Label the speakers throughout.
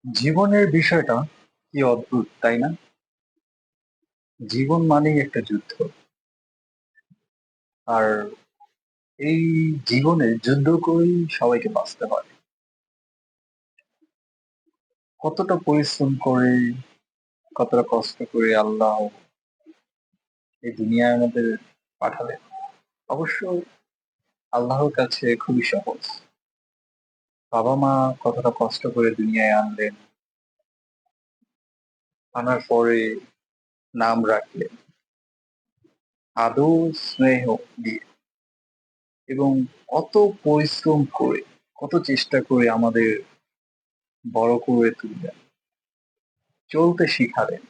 Speaker 1: জীবনের বিষয়টা কি অদ্ভুত, তাই না? জীবন মানেই একটা যুদ্ধ। আর এই জীবনে যুদ্ধ করেই সবাইকে বাঁচতে হয়। কতটা পরিশ্রম করে, কতটা কষ্ট করে আল্লাহ এই দুনিয়ায় আমাদের পাঠালেন। অবশ্য আল্লাহর কাছে খুবই সহজ। বাবা মা কতটা কষ্ট করে দুনিয়ায় আনলেন, আনার পরে নাম রাখলেন আদর স্নেহ দিয়ে, এবং কত পরিশ্রম করে, কত চেষ্টা করে আমাদের বড় করে তুললেন, চলতে শিখালেন,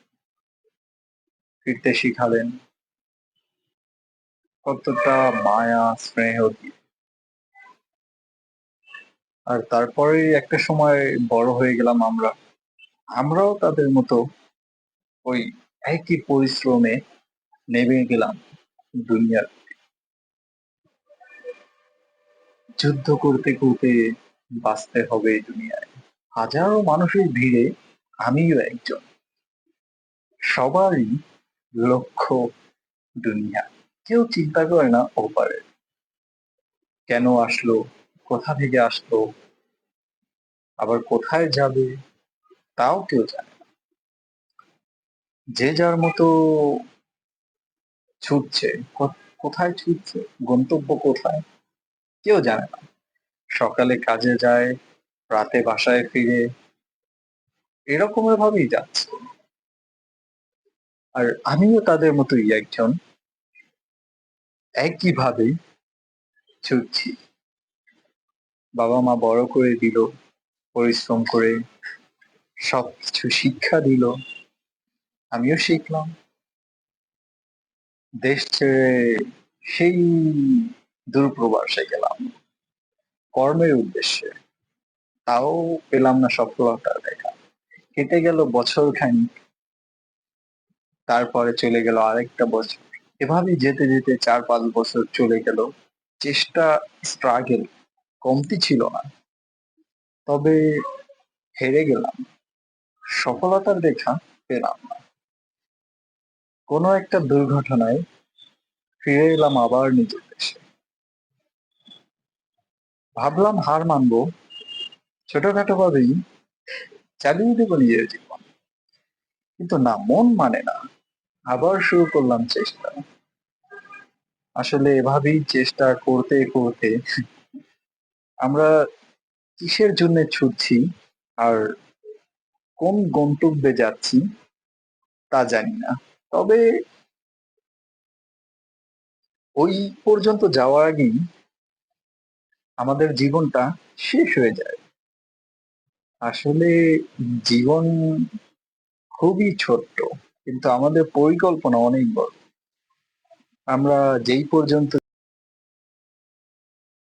Speaker 1: ফিরতে শিখালেন, কতটা মায়া স্নেহ দিয়ে। আর তারপরে একটা সময় বড় হয়ে গেলাম আমরা, আমরাও তাদের মতো ওই একই পরিশ্রমে নেমে গেলাম দুনিয়ার। যুদ্ধ করতে করতে বাঁচতে হবে এই দুনিয়ায়। হাজারো মানুষের ভিড়ে আমিও একজন। সবারই লক্ষ্য দুনিয়া। কেউ চিন্তা করে না ওপারে কেন আসলো, কোথা থেকে আসলো, আবার কোথায় যাবে তাও কেউ জানে না। যে যার মতো ছুটছে, কোথায় ছুটছে, গন্তব্য কোথায় কেউ জানে না। সকালে কাজে যায়, রাতে বাসায় ফিরে, এরকমের ভাবেই যাচ্ছে। আর আমিও তাদের মতোই একজন, একই ভাবে ছুটছি। বাবা মা বড় করে দিল, পরিশ্রম করে সবকিছু শিক্ষা দিল, আমিও শিখলাম। দেশ ছেড়ে সেই দূর প্রবাসে গেলাম কর্মের উদ্দেশ্যে, তাও পেলাম না সফলতার দেখা। কেটে গেল বছর খানিক, তারপরে চলে গেল আরেকটা বছর। এভাবেই যেতে যেতে 4-5 বছর চলে গেল। চেষ্টা, স্ট্রাগল কমতি ছিল না, তবে হেরে গেলাম, সফলতার দেখা পেলাম না। কোনো একটা দুর্ঘটনায় ফিরে এলাম আবার নিজের দেশে। ভাবলাম হার মানবো, ছোটখাটো ভাবেই চালিয়ে দেবো নিজের জীবন, কিন্তু না, মন মানে না। আবার শুরু করলাম চেষ্টা। আসলে এভাবেই চেষ্টা করতে করতে আমরা কিসের জন্য ছুটছি আর কোন গন্তব্যে যাচ্ছি তা জানি না। তবে ওই পর্যন্ত যাওয়ার আগেই আমাদের জীবনটা শেষ হয়ে যায়। আসলে জীবন খুবই ছোট্ট, কিন্তু আমাদের পরিকল্পনা অনেক বড়। আমরা যেই পর্যন্ত